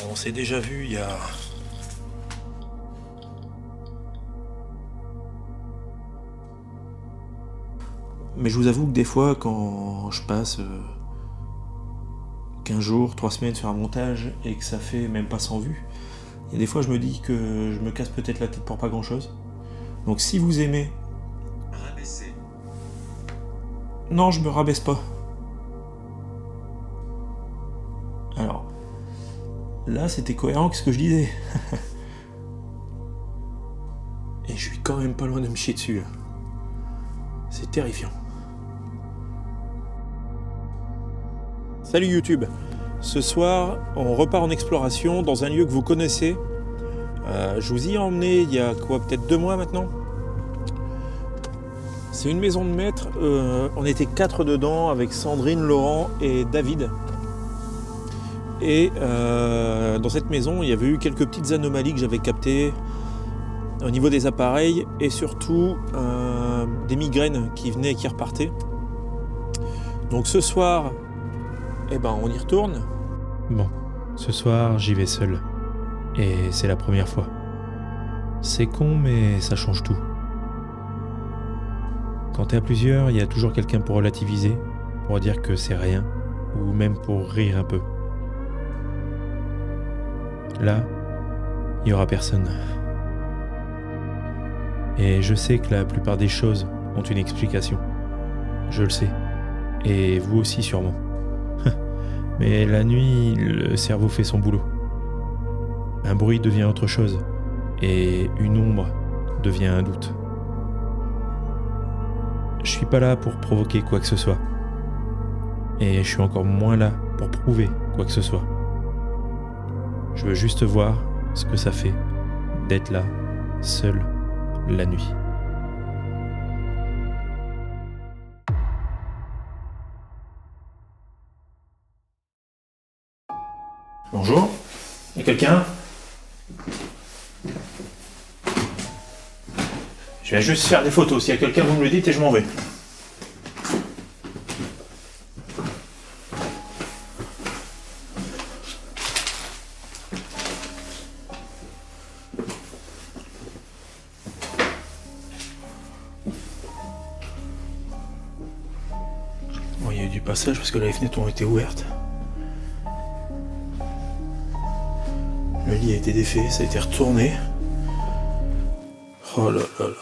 On s'est déjà vu il y a... Mais je vous avoue que des fois, quand je passe 15 jours, 3 semaines sur un montage et que ça fait même pas 100 vues, il y a des fois je me dis que je me casse peut-être la tête pour pas grand chose. Donc si vous aimez... Rabaisser. Non, je me rabaisse pas. Alors, là c'était cohérent avec ce que je disais. Et je suis quand même pas loin de me chier dessus. C'est terrifiant. Salut YouTube. Ce soir, on repart en exploration dans un lieu que vous connaissez. Je vous y ai emmené il y a quoi, peut-être 2 mois maintenant. C'est une maison de maître. On était 4 dedans avec Sandrine, Laurent et David. Et dans cette maison, il y avait eu quelques petites anomalies que j'avais captées au niveau des appareils et surtout des migraines qui venaient et qui repartaient. Donc ce soir, on y retourne. Bon, ce soir j'y vais seul. Et c'est la première fois. C'est con mais ça change tout. Quand t'es à plusieurs, il y a toujours quelqu'un pour relativiser, pour dire que c'est rien, ou même pour rire un peu. Là, il y aura personne. Et je sais que la plupart des choses ont une explication. Je le sais. Et vous aussi sûrement. Mais la nuit, le cerveau fait son boulot. Un bruit devient autre chose. Et une ombre devient un doute. Je suis pas là pour provoquer quoi que ce soit. Et je suis encore moins là pour prouver quoi que ce soit. Je veux juste voir ce que ça fait d'être là, seul, la nuit. Bonjour. Il y a quelqu'un ? Je viens juste faire des photos. S'il y a quelqu'un, vous me le dites et je m'en vais. Bon, il y a eu du passage parce que les fenêtres ont été ouvertes. Le lit a été défait, ça a été retourné. Oh là là là là.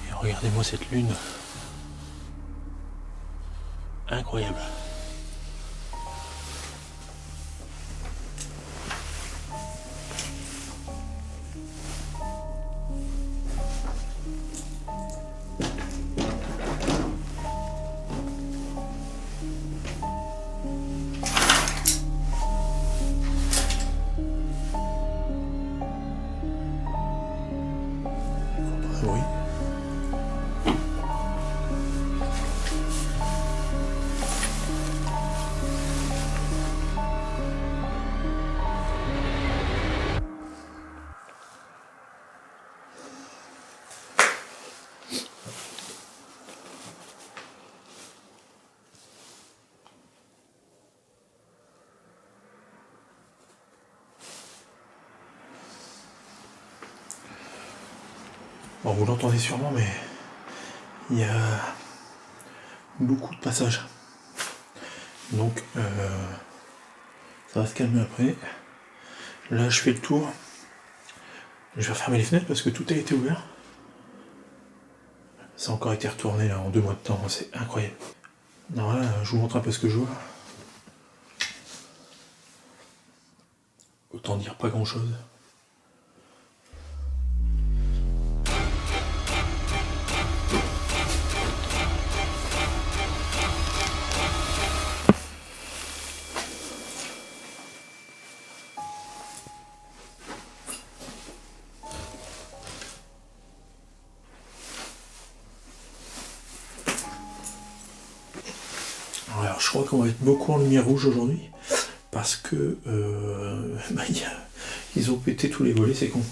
Et regardez-moi cette lune. Incroyable. Oui. Bon, vous l'entendez sûrement, mais il y a beaucoup de passages. Donc, ça va se calmer après. Là, je fais le tour. Je vais refermer les fenêtres parce que tout a été ouvert. Ça a encore été retourné là en 2 mois de temps, c'est incroyable. Non, là, je vous montre un peu ce que je vois. Autant dire pas grand chose. Alors je crois qu'on va être beaucoup en lumière rouge aujourd'hui parce que il Ils ont pété tous les volets, c'est con.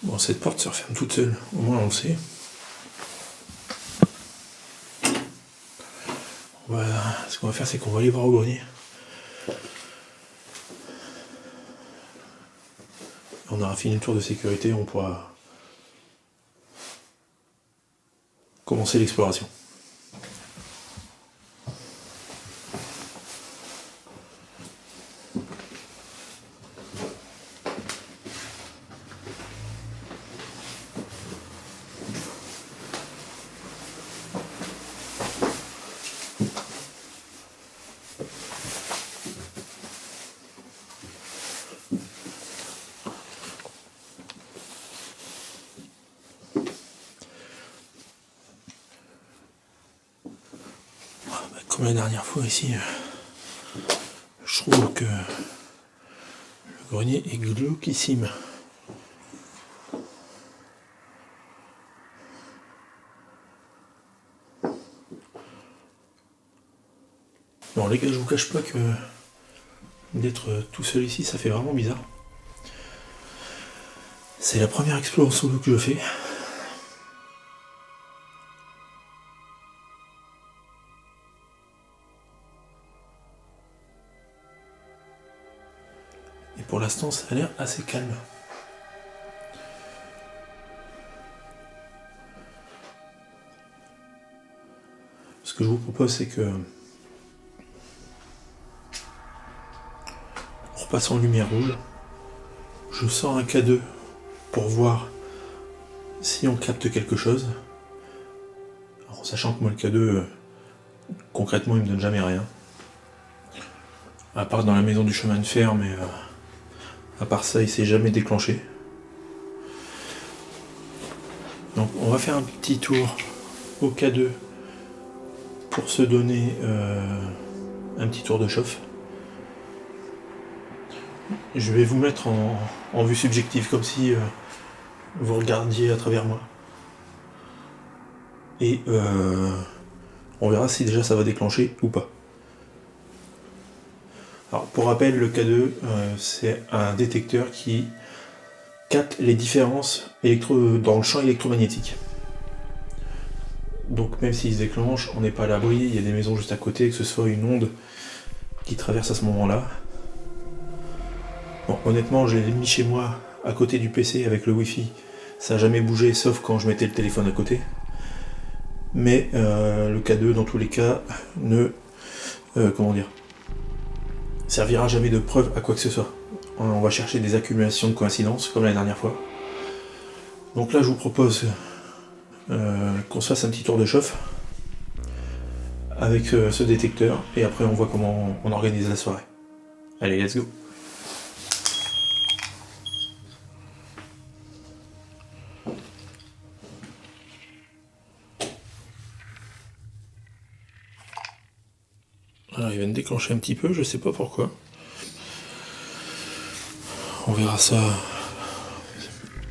Bon, cette porte se referme toute seule, au moins on le sait. Ce qu'on va faire, c'est qu'on va aller voir au grenier. On aura fini le tour de sécurité, on pourra commencer l'exploration. Comme la dernière fois ici, je trouve que le grenier est glauquissime. Bon les gars, je vous cache pas que d'être tout seul ici, ça fait vraiment bizarre. C'est la première explo en solo que je fais. Et pour l'instant, ça a l'air assez calme. Ce que je vous propose, c'est que en repassant en lumière rouge, je sors un K2 pour voir si on capte quelque chose. Alors, en sachant que moi le K2, concrètement, il me donne jamais rien. À part dans la maison du chemin de fer, mais à part ça, il s'est jamais déclenché. Donc on va faire un petit tour au K2 pour se donner un petit tour de chauffe. Je vais vous mettre en vue subjective, comme si vous regardiez à travers moi. Et on verra si déjà ça va déclencher ou pas. Alors pour rappel, le K2, c'est un détecteur qui capte les différences dans le champ électromagnétique. Donc même s'il se déclenche, on n'est pas à l'abri, il y a des maisons juste à côté, que ce soit une onde qui traverse à ce moment-là. Bon, honnêtement, je l'ai mis chez moi, à côté du PC avec le Wi-Fi. Ça n'a jamais bougé, sauf quand je mettais le téléphone à côté. Mais le K2, dans tous les cas, ne servira jamais de preuve à quoi que ce soit. On va chercher des accumulations de coïncidences, comme la dernière fois. Donc là, je vous propose qu'on se fasse un petit tour de chauffe avec ce détecteur, et après on voit comment on organise la soirée. Allez, let's go! Alors, il vient de déclencher un petit peu, je sais pas pourquoi. On verra ça.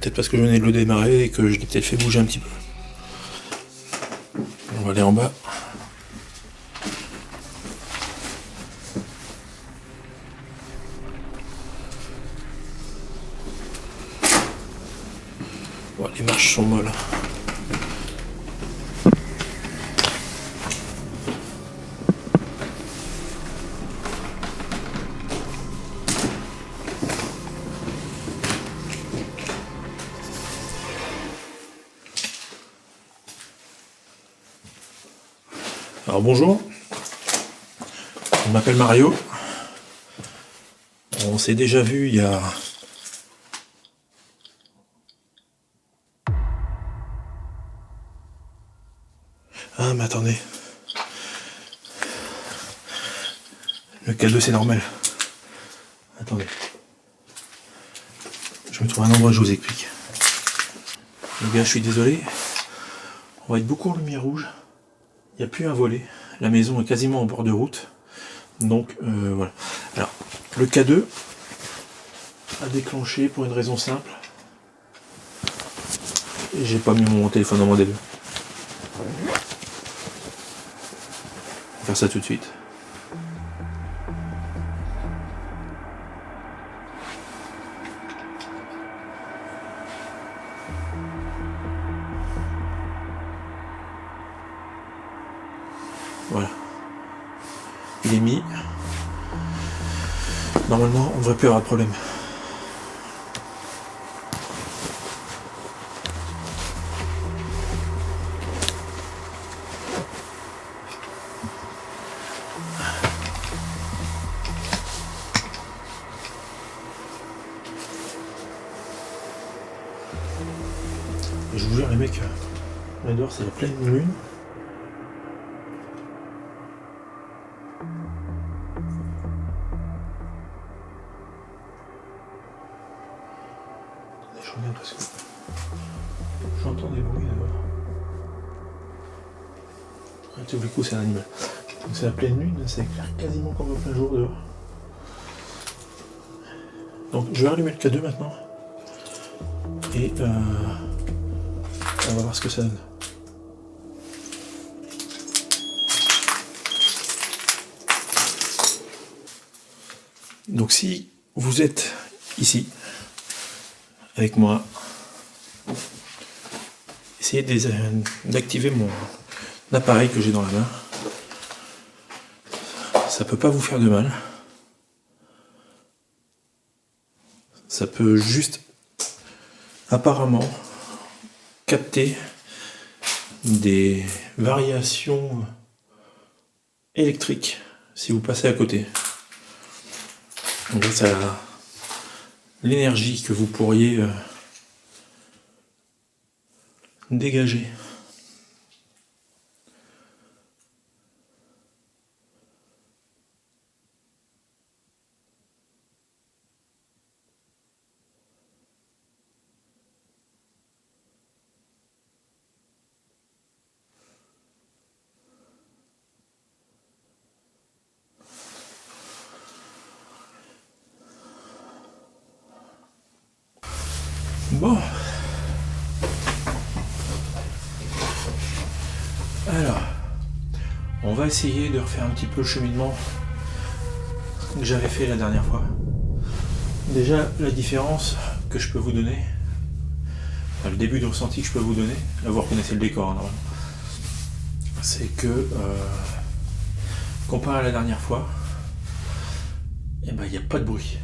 Peut-être parce que je venais de le démarrer et que je l'ai peut-être fait bouger un petit peu. On va aller en bas. Bon, les marches sont molles. Alors bonjour, je m'appelle Mario. On s'est déjà vu il y a... Ah mais attendez. Le K2 c'est normal. Attendez. Je me trouve un endroit, je vous explique. Les gars, je suis désolé. On va être beaucoup en lumière rouge. Il n'y a plus un volet. La maison est quasiment en bord de route. Donc voilà. Alors, le K2 a déclenché pour une raison simple. Et j'ai pas mis mon téléphone en modèle. On va faire ça tout de suite. Voilà. Il est mis. Normalement, on devrait plus avoir de problème. Je vous jure les mecs, là dehors c'est la pleine lune. Je regarde parce que j'entends des bruits là-bas. Ah, tous les coups c'est un animal. Donc c'est la pleine lune, ça éclaire quasiment comme au plein jour dehors. Donc je vais allumer le K2 maintenant. Et on va voir ce que ça donne. Donc si vous êtes ici avec moi, essayez d'activer mon appareil que j'ai dans la main. Ça peut pas vous faire de mal. Ça peut juste apparemment capter des variations électriques si vous passez à côté. Donc ça l'énergie que vous pourriez dégager. Bon. Alors, on va essayer de refaire un petit peu le cheminement que j'avais fait la dernière fois. Déjà, la différence que je peux vous donner, enfin, le début de ressenti que je peux vous donner, là vous reconnaissez le décor, hein, normalement, c'est que, comparé à la dernière fois, eh ben, il n'y a pas de bruit.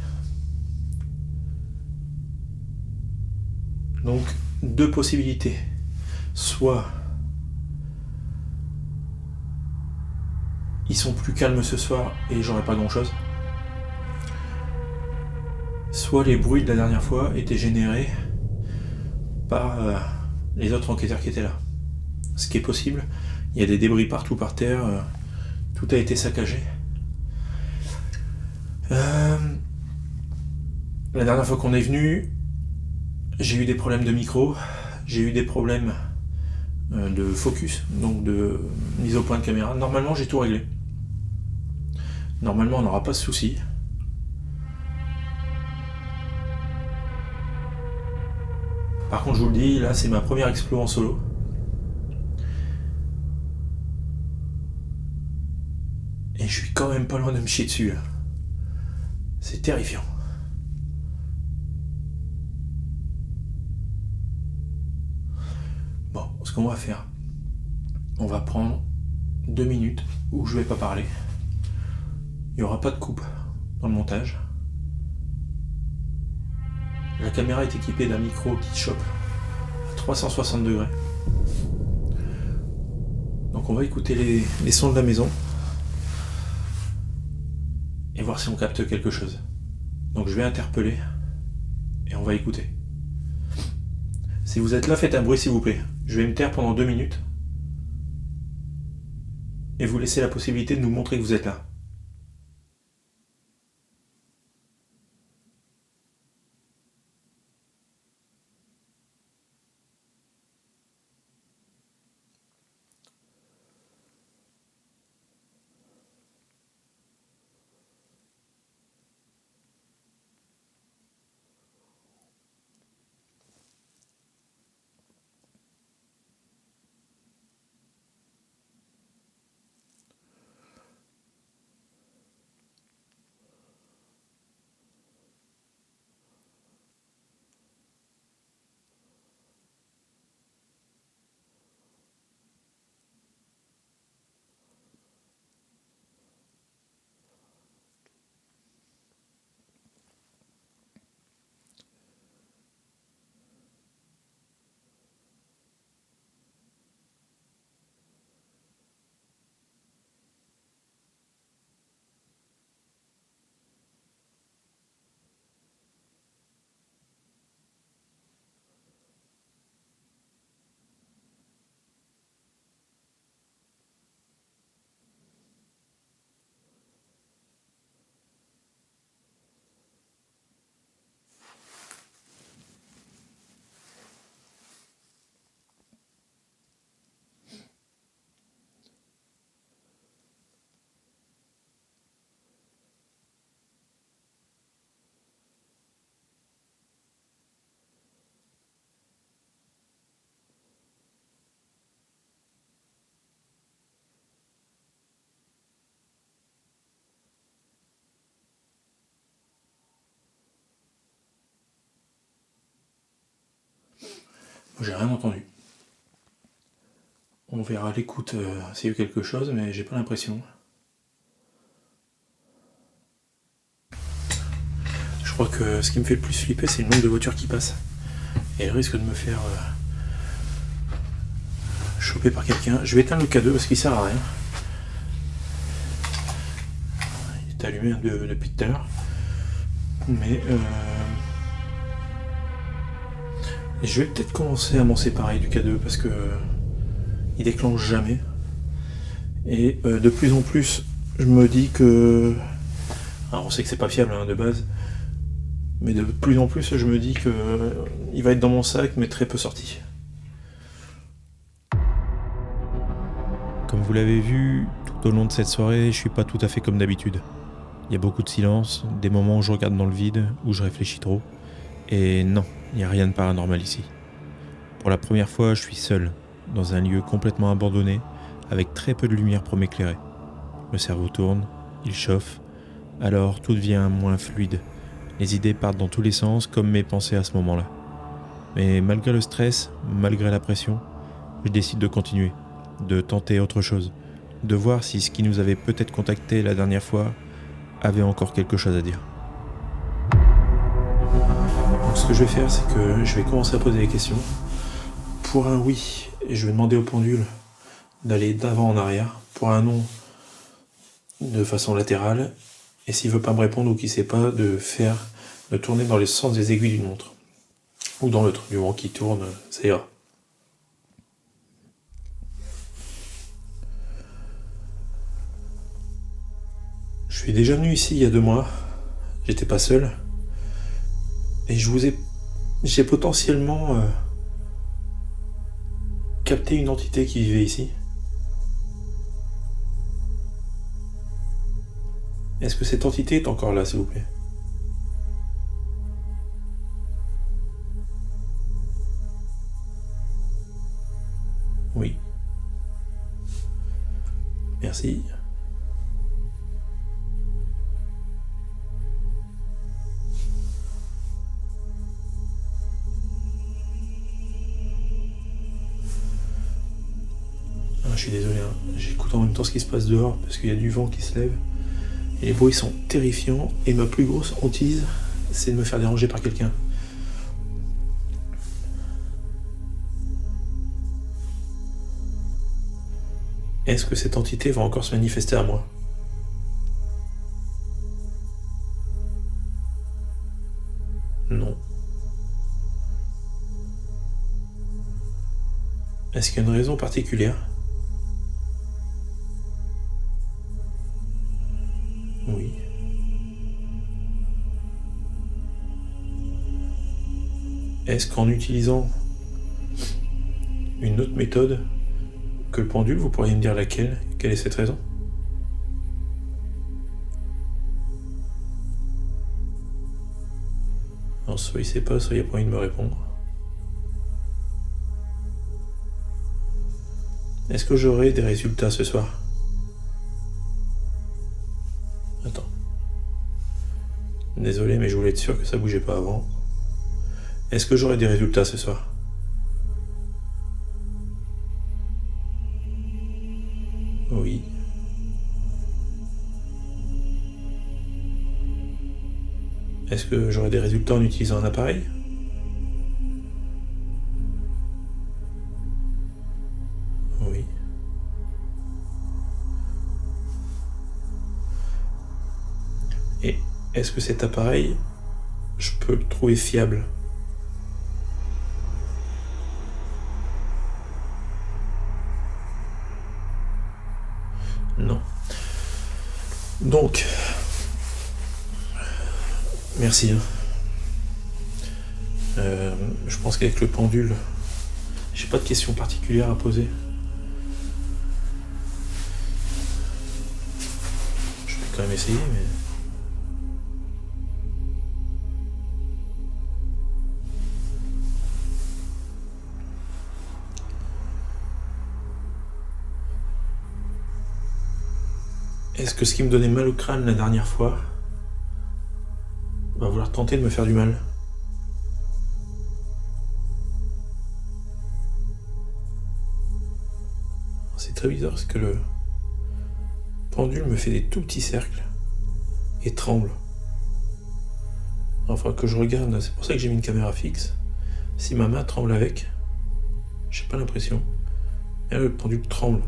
Donc, deux possibilités. Soit ils sont plus calmes ce soir et j'aurai pas grand chose. Soit les bruits de la dernière fois étaient générés par les autres enquêteurs qui étaient là. Ce qui est possible. Il y a des débris partout par terre. Tout a été saccagé. La dernière fois qu'on est venu, j'ai eu des problèmes de micro, j'ai eu des problèmes de focus, donc de mise au point de caméra. Normalement, j'ai tout réglé. Normalement, on n'aura pas de soucis. Par contre, je vous le dis, là, c'est ma première explo en solo. Et je suis quand même pas loin de me chier dessus, là. C'est terrifiant. Bon, ce qu'on va faire, on va prendre 2 minutes où je vais pas parler. Il n'y aura pas de coupe dans le montage. La caméra est équipée d'un micro qui chope à 360 degrés. Donc on va écouter les sons de la maison et voir si on capte quelque chose. Donc je vais interpeller et on va écouter. Si vous êtes là, faites un bruit s'il vous plaît. Je vais me taire pendant 2 minutes. et vous laissez la possibilité de nous montrer que vous êtes là. J'ai rien entendu. On verra à l'écoute s'il y a eu quelque chose, mais j'ai pas l'impression. Je crois que ce qui me fait le plus flipper, c'est le nombre de voitures qui passent. Et le risque de me faire choper par quelqu'un. Je vais éteindre le K2 parce qu'il sert à rien. Il est allumé depuis tout à l'heure. Mais je vais peut-être commencer à m'en séparer du K2 parce que il déclenche jamais. Et de plus en plus, je me dis que... Alors on sait que c'est pas fiable de base, mais de plus en plus, je me dis que il va être dans mon sac, mais très peu sorti. Comme vous l'avez vu, tout au long de cette soirée, je suis pas tout à fait comme d'habitude. Il y a beaucoup de silence, des moments où je regarde dans le vide, où je réfléchis trop. Et non, il n'y a rien de paranormal ici. Pour la première fois, je suis seul, dans un lieu complètement abandonné, avec très peu de lumière pour m'éclairer. Le cerveau tourne, il chauffe, alors tout devient moins fluide. Les idées partent dans tous les sens, comme mes pensées à ce moment-là. Mais malgré le stress, malgré la pression, je décide de continuer, de tenter autre chose, de voir si ce qui nous avait peut-être contacté la dernière fois avait encore quelque chose à dire. Donc ce que je vais faire, c'est que je vais commencer à poser des questions. Pour un oui, je vais demander au pendule d'aller d'avant en arrière. Pour un non, de façon latérale. Et s'il veut pas me répondre ou qu'il sait pas, de tourner dans le sens des aiguilles d'une montre. Ou dans l'autre, du moment qu'il tourne, ça ira. Je suis déjà venu ici il y a 2 mois. J'étais pas seul. Et j'ai potentiellement capté une entité qui vivait ici. Est-ce que cette entité est encore là, s'il vous plaît? Oui. Merci. Je suis désolé, j'écoute en même temps ce qui se passe dehors parce qu'il y a du vent qui se lève. Et les bruits sont terrifiants et ma plus grosse hantise, c'est de me faire déranger par quelqu'un. Est-ce que cette entité va encore se manifester à moi? Non. Est-ce qu'il y a une raison particulière? est-ce qu'en utilisant une autre méthode que le pendule, vous pourriez me dire laquelle? Quelle est cette raison? Alors, soit il sait pas, soit il n'a pas envie de me répondre. Est-ce que j'aurai des résultats ce soir? Attends. Désolé, mais je voulais être sûr que ça bougeait pas avant. Est-ce que j'aurai des résultats ce soir? Oui. Est-ce que j'aurai des résultats en utilisant un appareil? Oui. Et est-ce que cet appareil, je peux le trouver fiable? Non. Donc, merci. Je pense qu'avec le pendule, j'ai pas de questions particulières à poser. Je vais quand même essayer, mais... Est-ce que ce qui me donnait mal au crâne la dernière fois va vouloir tenter de me faire du mal? C'est très bizarre parce que le pendule me fait des tout petits cercles et tremble. Enfin, que je regarde, c'est pour ça que j'ai mis une caméra fixe. Si ma main tremble avec, j'ai pas l'impression. Et là, le pendule tremble.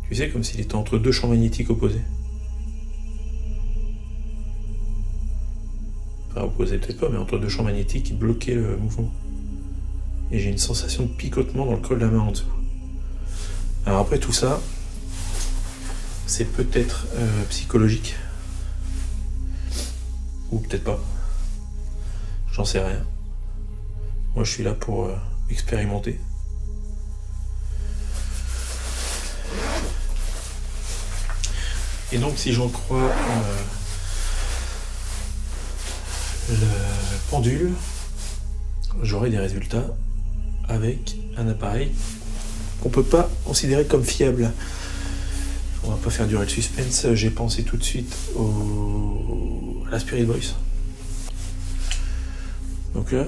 Tu sais, comme s'il était entre deux champs magnétiques opposés. Enfin, opposés peut-être pas, mais entre deux champs magnétiques qui bloquaient le mouvement. Et j'ai une sensation de picotement dans le creux de la main en dessous. Alors après tout ça, c'est peut-être psychologique. Ou peut-être pas. J'en sais rien. Moi je suis là pour expérimenter. Et donc si j'en crois le pendule, j'aurai des résultats avec un appareil qu'on peut pas considérer comme fiable. On va pas faire durer le suspense, j'ai pensé tout de suite à la Spirit Voice. Donc là,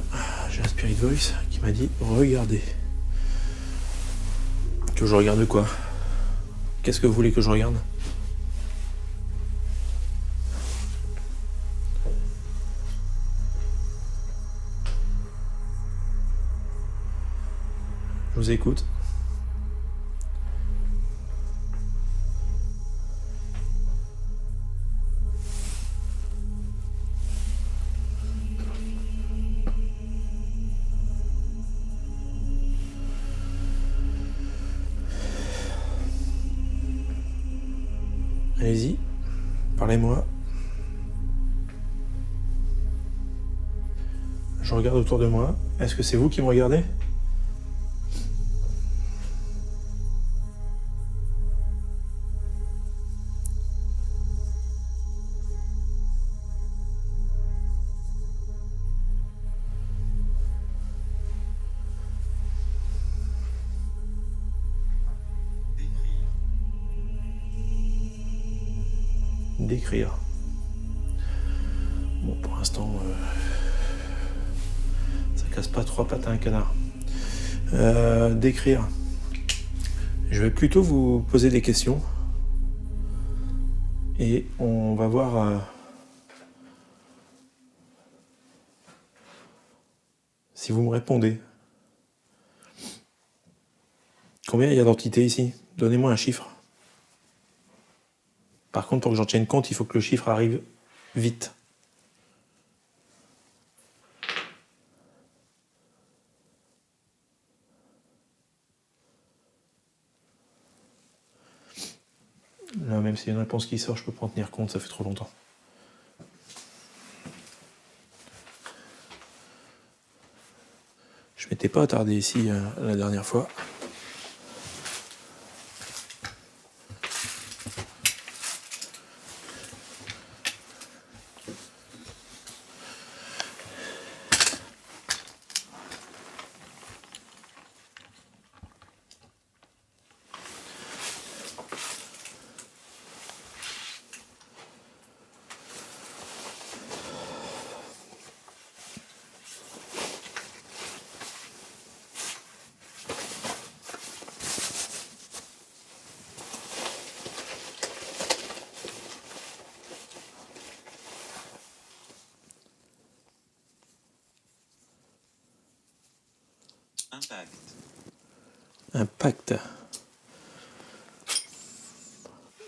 j'ai la Spirit Voice qui m'a dit regardez. Que je regarde quoi? Qu'est-ce que vous voulez que je regarde? Je vous écoute. Allez-y, parlez-moi. Je regarde autour de moi. Est-ce que c'est vous qui me regardez? Décrire. Bon, pour l'instant, ça casse pas trois pattes à un canard. Décrire. Je vais plutôt vous poser des questions. Et on va voir si vous me répondez. Combien il y a d'entités ici? Donnez-moi un chiffre. Par contre, pour que j'en tienne compte, il faut que le chiffre arrive vite. Là, même s'il y a une réponse qui sort, je peux pas en tenir compte, ça fait trop longtemps. m'étais pas attardé ici la dernière fois. Un pacte.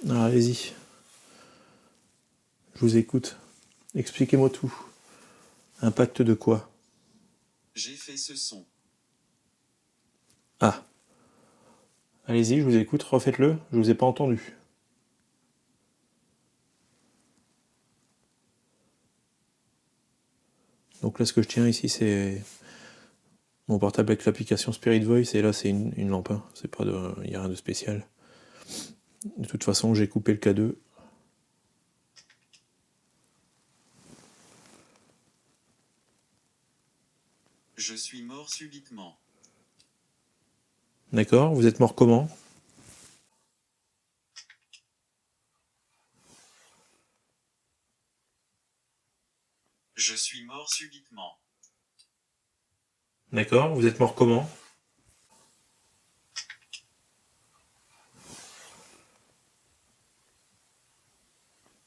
Alors allez-y. Je vous écoute. Expliquez-moi tout. Un pacte de quoi? J'ai fait ce son. Ah. Allez-y, je vous écoute. Refaites-le. Je vous ai pas entendu. Donc là, ce que je tiens ici, c'est mon portable avec l'application Spirit Voice. Et là, c'est une lampe. Hein. C'est pas de... Il n'y a rien de spécial. De toute façon, j'ai coupé le K2. Je suis mort subitement. D'accord. Vous êtes mort comment? Je suis mort subitement. D'accord. Vous êtes mort comment?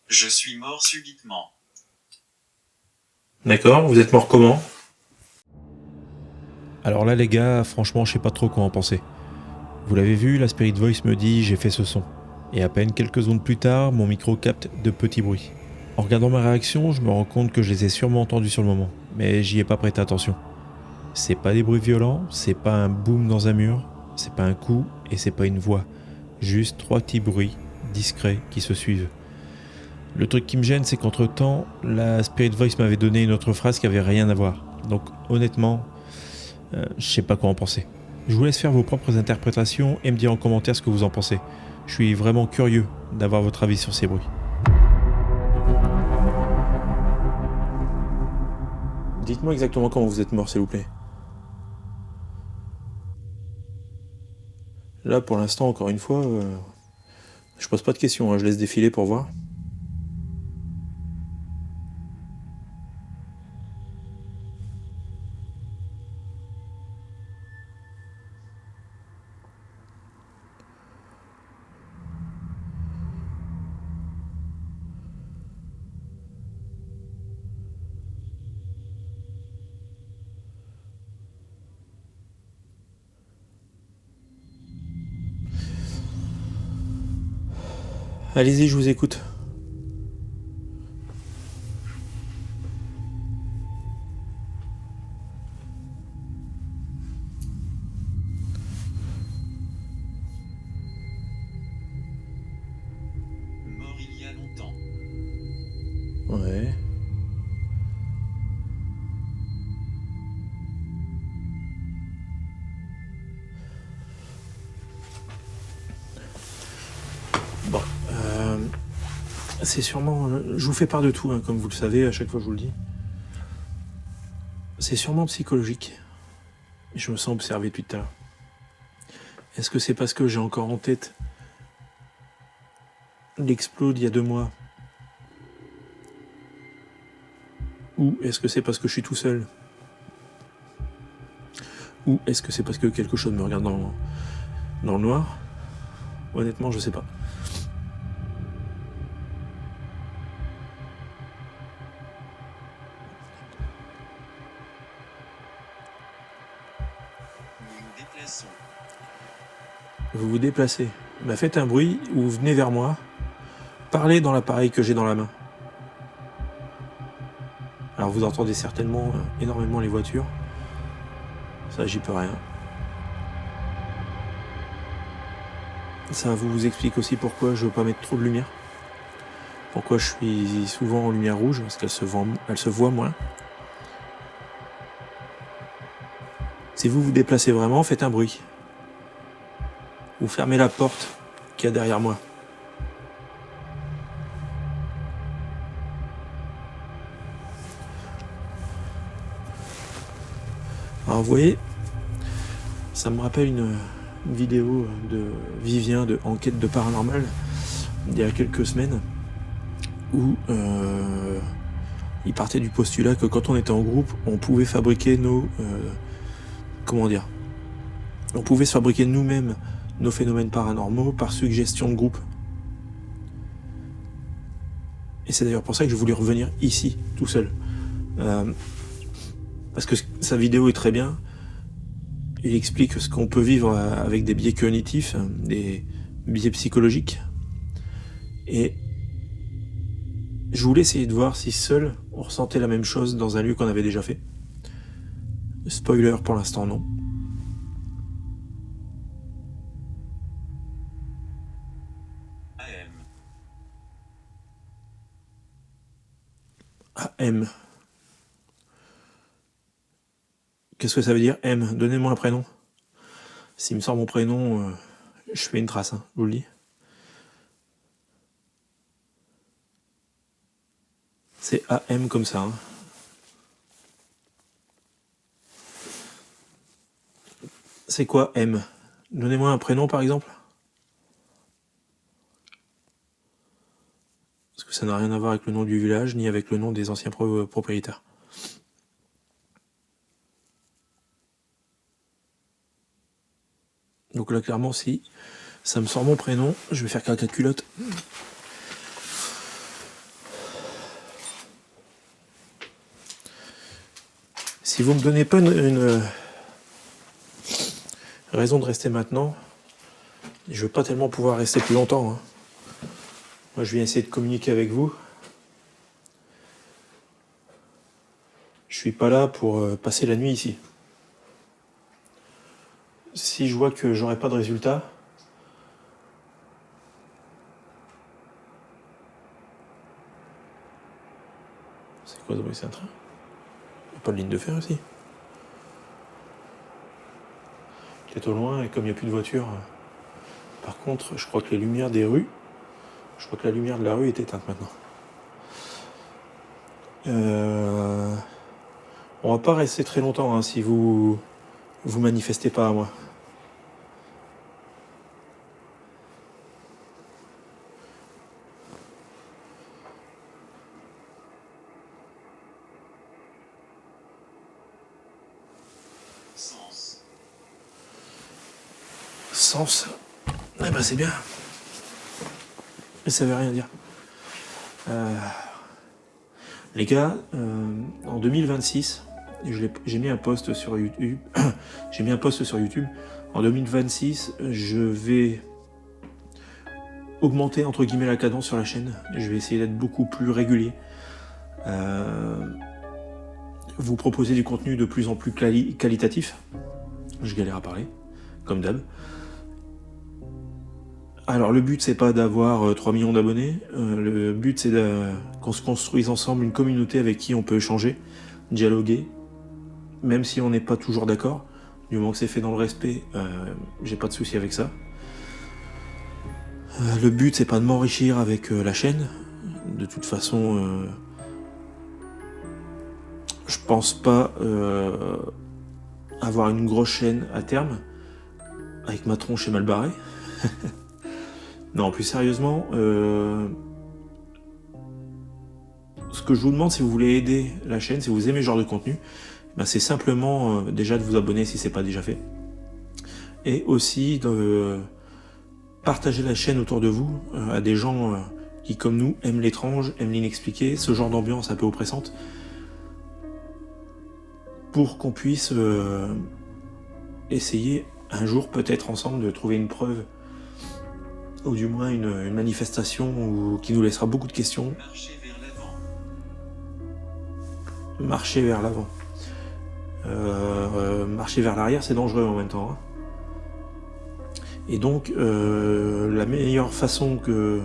Je suis mort subitement. D'accord. Vous êtes mort comment? Alors là les gars, franchement je sais pas trop quoi en penser. Vous l'avez vu, la Spirit Voice me dit j'ai fait ce son. Et à peine quelques secondes plus tard, mon micro capte de petits bruits. En regardant ma réaction, je me rends compte que je les ai sûrement entendus sur le moment, mais j'y ai pas prêté attention. C'est pas des bruits violents, c'est pas un boom dans un mur, c'est pas un coup et c'est pas une voix. Juste 3 petits bruits discrets qui se suivent. Le truc qui me gêne, c'est qu'entre temps, la Spirit Voice m'avait donné une autre phrase qui avait rien à voir. Donc honnêtement, je sais pas quoi en penser. Je vous laisse faire vos propres interprétations et me dire en commentaire ce que vous en pensez. Je suis vraiment curieux d'avoir votre avis sur ces bruits. Dites-moi exactement comment vous êtes mort, s'il vous plaît. Là, pour l'instant, encore une fois, je pose pas de questions, hein, je laisse défiler pour voir. Allez-y, je vous écoute. Mort il y a longtemps. Ouais. Bon. C'est sûrement... je vous fais part de tout, hein, comme vous le savez, à chaque fois je vous le dis. C'est sûrement psychologique. Je me sens observé depuis tout à l'heure. Est-ce que c'est parce que j'ai encore en tête l'explos d'il y a 2 mois? Ou est-ce que c'est parce que je suis tout seul? Ou est-ce que c'est parce que quelque chose me regarde dans le noir? Honnêtement, je sais pas. Nous nous déplaçons. Vous vous déplacez. Bah, faites un bruit ou vous venez vers moi. Parlez dans l'appareil que j'ai dans la main. Alors vous entendez certainement énormément les voitures. Ça, j'y peux rien. Ça vous explique aussi pourquoi je veux pas mettre trop de lumière. Pourquoi je suis souvent en lumière rouge, parce qu'elle se voit moins. Si vous vous déplacez vraiment, faites un bruit. Ou fermez la porte qu'il y a derrière moi. Alors vous voyez, ça me rappelle une vidéo de Vivien de Enquête de Paranormal il y a quelques semaines où il partait du postulat que quand on était en groupe, on pouvait fabriquer on pouvait se fabriquer nous-mêmes nos phénomènes paranormaux par suggestion de groupe. Et c'est d'ailleurs pour ça que j'ai voulu revenir ici, tout seul. Parce que sa vidéo est très bien. Il explique ce qu'on peut vivre avec des biais cognitifs, des biais psychologiques. Et je voulais essayer de voir si seul on ressentait la même chose dans un lieu qu'on avait déjà fait. Spoiler, pour l'instant non. AM. Qu'est-ce que ça veut dire M? Donnez-moi un prénom. S'il me sort mon prénom, je fais une trace, hein, je vous le dis. C'est AM comme ça. Hein. C'est quoi M? Donnez-moi un prénom par exemple. Parce que ça n'a rien à voir avec le nom du village, ni avec le nom des anciens propriétaires. Donc là, clairement, si ça me sort mon prénom, je vais faire caca de culotte. Si vous me donnez pas une raison de rester maintenant, je vais pas tellement pouvoir rester plus longtemps. Hein. Moi, je viens essayer de communiquer avec vous. Je suis pas là pour passer la nuit ici. Si je vois que j'aurai pas de résultat, c'est quoi ce bruit? C'est un train? Il n'y a pas de ligne de fer ici. Peut-être au loin, et comme il n'y a plus de voitures. Par contre, je crois que les lumières des rues, je crois que la lumière de la rue est éteinte maintenant. On va pas rester très longtemps hein, si vous manifestez pas à moi. Sens. Eh ben c'est bien. Mais ça veut rien dire. Les gars, en 2026, j'ai mis un post sur YouTube. J'ai mis un post sur YouTube. En 2026, je vais augmenter entre guillemets la cadence sur la chaîne. Je vais essayer d'être beaucoup plus régulier. Vous proposer du contenu de plus en plus qualitatif. Je galère à parler, comme d'hab. Alors le but c'est pas d'avoir 3 millions d'abonnés, le but c'est qu'on se construise ensemble une communauté avec qui on peut échanger, dialoguer, même si on n'est pas toujours d'accord, du moment que c'est fait dans le respect, j'ai pas de souci avec ça. Le but c'est pas de m'enrichir avec la chaîne, de toute façon je pense pas avoir une grosse chaîne à terme, avec ma tronche et mal barrée. Non, plus sérieusement, ce que je vous demande, si vous voulez aider la chaîne, si vous aimez ce genre de contenu, ben c'est simplement déjà de vous abonner si c'est pas déjà fait. Et aussi de partager la chaîne autour de vous à des gens qui, comme nous, aiment l'étrange, aiment l'inexpliqué, ce genre d'ambiance un peu oppressante, pour qu'on puisse essayer un jour peut-être ensemble de trouver une preuve ou du moins une manifestation qui nous laissera beaucoup de questions. Marcher vers l'avant. Marcher vers l'arrière, c'est dangereux en même temps. Hein. Et donc, la meilleure façon que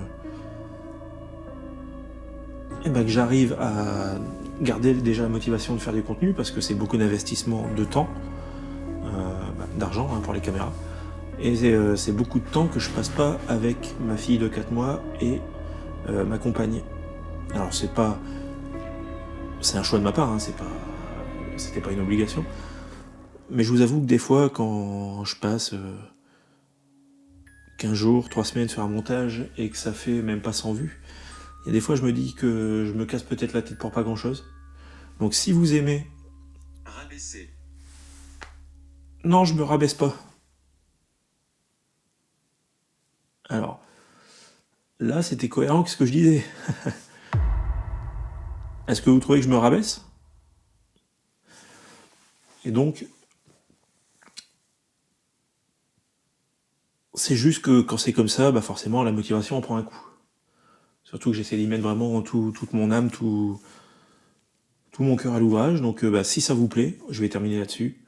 j'arrive à garder déjà la motivation de faire du contenu, parce que c'est beaucoup d'investissement de temps, d'argent pour les caméras. Et c'est beaucoup de temps que je passe pas avec ma fille de 4 mois et ma compagne. Alors c'est un choix de ma part, c'était pas une obligation. Mais je vous avoue que des fois, quand je passe 15 jours, 3 semaines sur un montage et que ça fait même pas 100 vues, il y a des fois je me dis que je me casse peut-être la tête pour pas grand chose. Donc si vous aimez... Rabaisser. Non, je me rabaisse pas. Alors, là c'était cohérent avec ce que je disais. Est-ce que vous trouvez que je me rabaisse? Et donc, c'est juste que quand c'est comme ça, forcément la motivation en prend un coup. Surtout que j'essaie d'y mettre vraiment toute mon âme, tout mon cœur à l'ouvrage. Donc si ça vous plaît, je vais terminer là-dessus.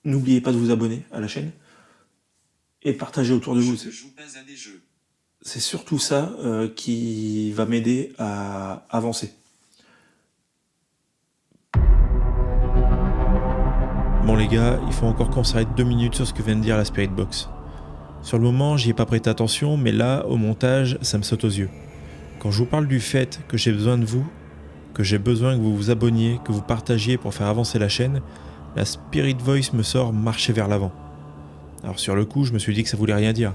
N'oubliez pas de vous abonner à la chaîne et partager autour de vous. Je ne joue pas à des jeux. C'est surtout ça qui va m'aider à avancer. Bon les gars, il faut encore qu'on s'arrête 2 minutes sur ce que vient de dire la Spirit Box. Sur le moment, j'y ai pas prêté attention, mais là, au montage, ça me saute aux yeux. Quand je vous parle du fait que j'ai besoin de vous, que j'ai besoin que vous vous abonniez, que vous partagiez pour faire avancer la chaîne, la Spirit Voice me sort marcher vers l'avant. Alors sur le coup, je me suis dit que ça voulait rien dire.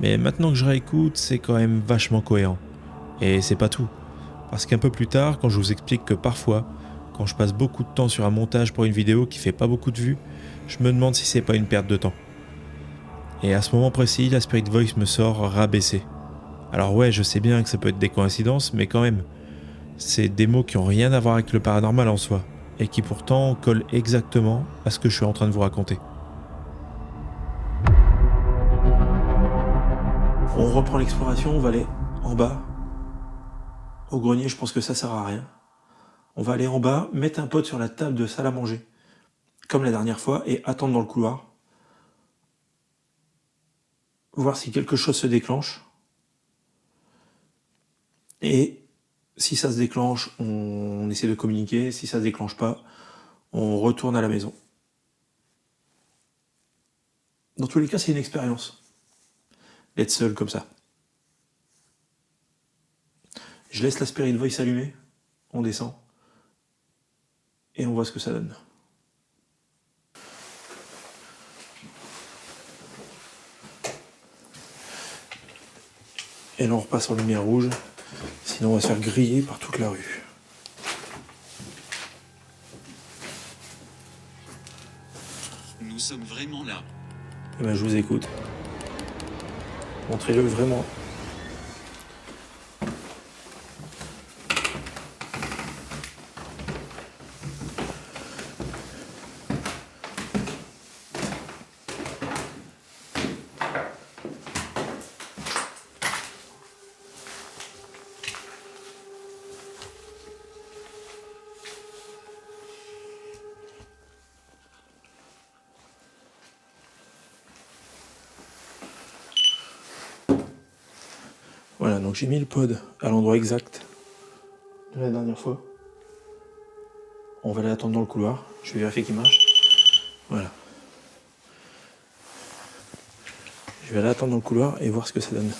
Mais maintenant que je réécoute, c'est quand même vachement cohérent. Et c'est pas tout. Parce qu'un peu plus tard, quand je vous explique que parfois, quand je passe beaucoup de temps sur un montage pour une vidéo qui fait pas beaucoup de vues, je me demande si c'est pas une perte de temps. Et à ce moment précis, la Spirit Voice me sort rabaisser. Alors ouais, je sais bien que ça peut être des coïncidences, mais quand même, c'est des mots qui ont rien à voir avec le paranormal en soi, et qui pourtant collent exactement à ce que je suis en train de vous raconter. On reprend l'exploration, on va aller en bas. Au grenier, je pense que ça sert à rien. On va aller en bas, mettre un pote sur la table de salle à manger, comme la dernière fois, et attendre dans le couloir. Voir si quelque chose se déclenche. Et si ça se déclenche, on essaie de communiquer. Si ça se déclenche pas, on retourne à la maison. Dans tous les cas, c'est une expérience. D'être seul comme ça. Je laisse la Spirit Voice allumée, on descend, et on voit ce que ça donne. Et là on repasse en lumière rouge, sinon on va se faire griller par toute la rue. Nous sommes vraiment là. Eh ben, je vous écoute. Montrez-le vraiment. Voilà, donc j'ai mis le pod à l'endroit exact de la dernière fois. On va aller attendre dans le couloir. Je vais vérifier qu'il marche. Voilà. Je vais aller attendre dans le couloir et voir ce que ça donne.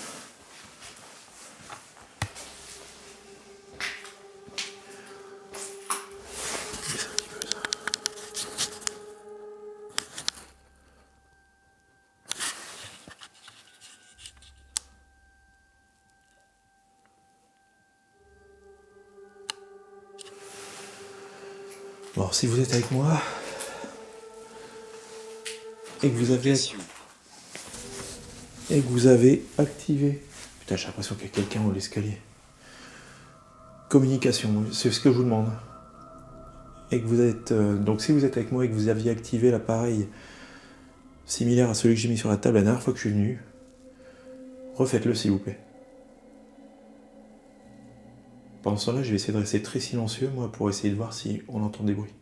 Bon, si vous êtes avec moi et que vous avez activé. Putain, j'ai l'impression qu'il y a quelqu'un au l'escalier. Communication, c'est ce que je vous demande. Et que vous êtes. Donc si vous êtes avec moi et que vous aviez activé l'appareil similaire à celui que j'ai mis sur la table la dernière fois que je suis venu, refaites-le s'il vous plaît. Pendant ce temps-là, je vais essayer de rester très silencieux, moi, pour essayer de voir si on entend des bruits.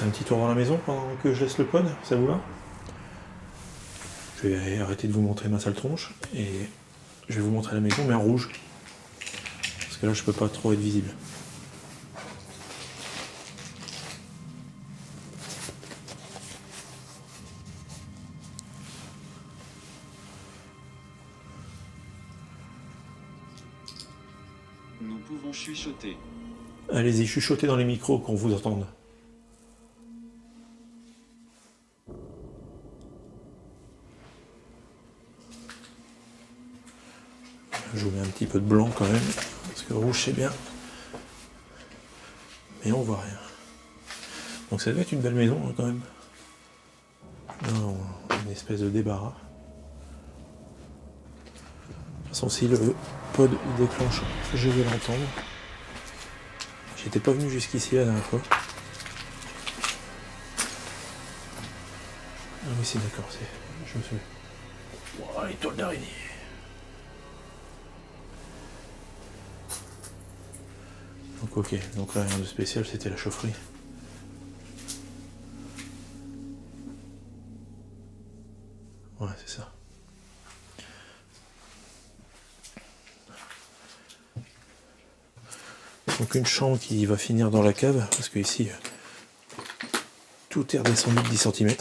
un petit tour dans la maison pendant que je laisse le pod, ça vous va? Je vais arrêter de vous montrer ma sale tronche et je vais vous montrer la maison mais en rouge. Parce que là je peux pas trop être visible. Nous pouvons chuchoter. Allez-y, chuchotez dans les micros qu'on vous entende. Je vous mets un petit peu de blanc quand même, parce que rouge c'est bien. Mais on voit rien. Donc ça doit être une belle maison hein, quand même. Non, une espèce de débarras. De toute façon, si le pod il déclenche, je vais l'entendre. J'étais pas venu jusqu'ici la dernière fois. Ah oui, c'est d'accord, je me souviens. Wow, les toiles d'araignée. Donc ok, donc là rien de spécial, c'était la chaufferie. Ouais, c'est ça. Donc une chambre qui va finir dans la cave, parce que ici, tout est redescendu de 10 cm.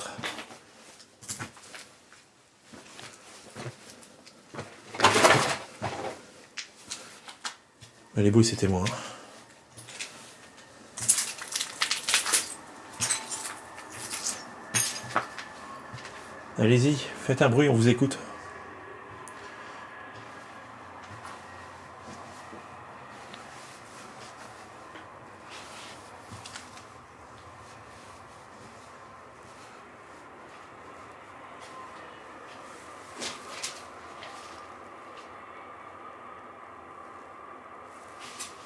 Mais les bruits c'était moins. Allez-y, faites un bruit, on vous écoute.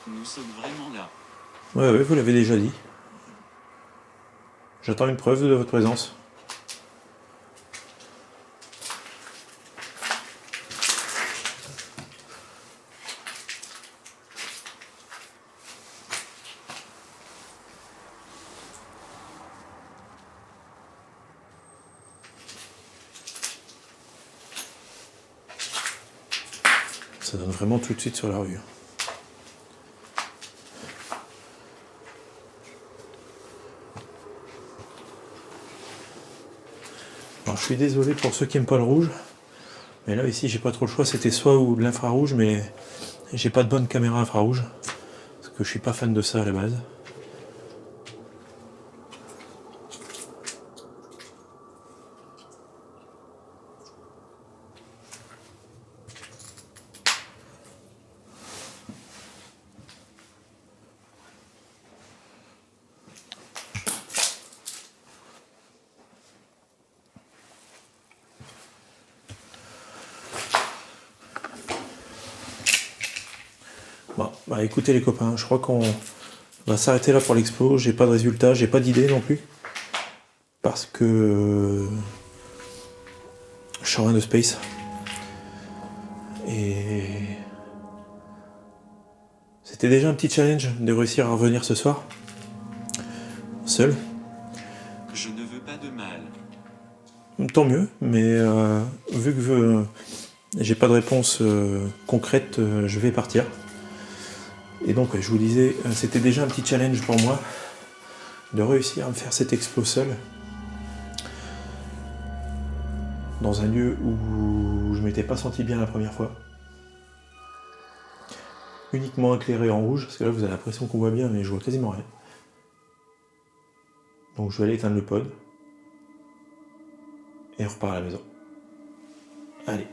Nous sommes vraiment là. Ouais, vous l'avez déjà dit. J'attends une preuve de votre présence. Ça donne vraiment tout de suite sur la rue. Alors je suis désolé pour ceux qui aiment pas le rouge, mais là ici j'ai pas trop le choix, c'était soit ou de l'infrarouge, mais j'ai pas de bonne caméra infrarouge, parce que je suis pas fan de ça à la base. Bon, bah écoutez les copains, je crois qu'on va s'arrêter là pour l'expo. J'ai pas de résultat, j'ai pas d'idée non plus. Parce que je sors rien de space. Et c'était déjà un petit challenge de réussir à revenir ce soir. Seul. Je ne veux pas de mal. Tant mieux, mais vu que j'ai pas de réponse concrète, je vais partir. Et donc, je vous disais, c'était déjà un petit challenge pour moi de réussir à me faire cette expo seul dans un lieu où je m'étais pas senti bien la première fois. Uniquement éclairé en rouge, parce que là vous avez l'impression qu'on voit bien, mais je vois quasiment rien. Donc je vais aller éteindre le pod et on repart à la maison. Allez.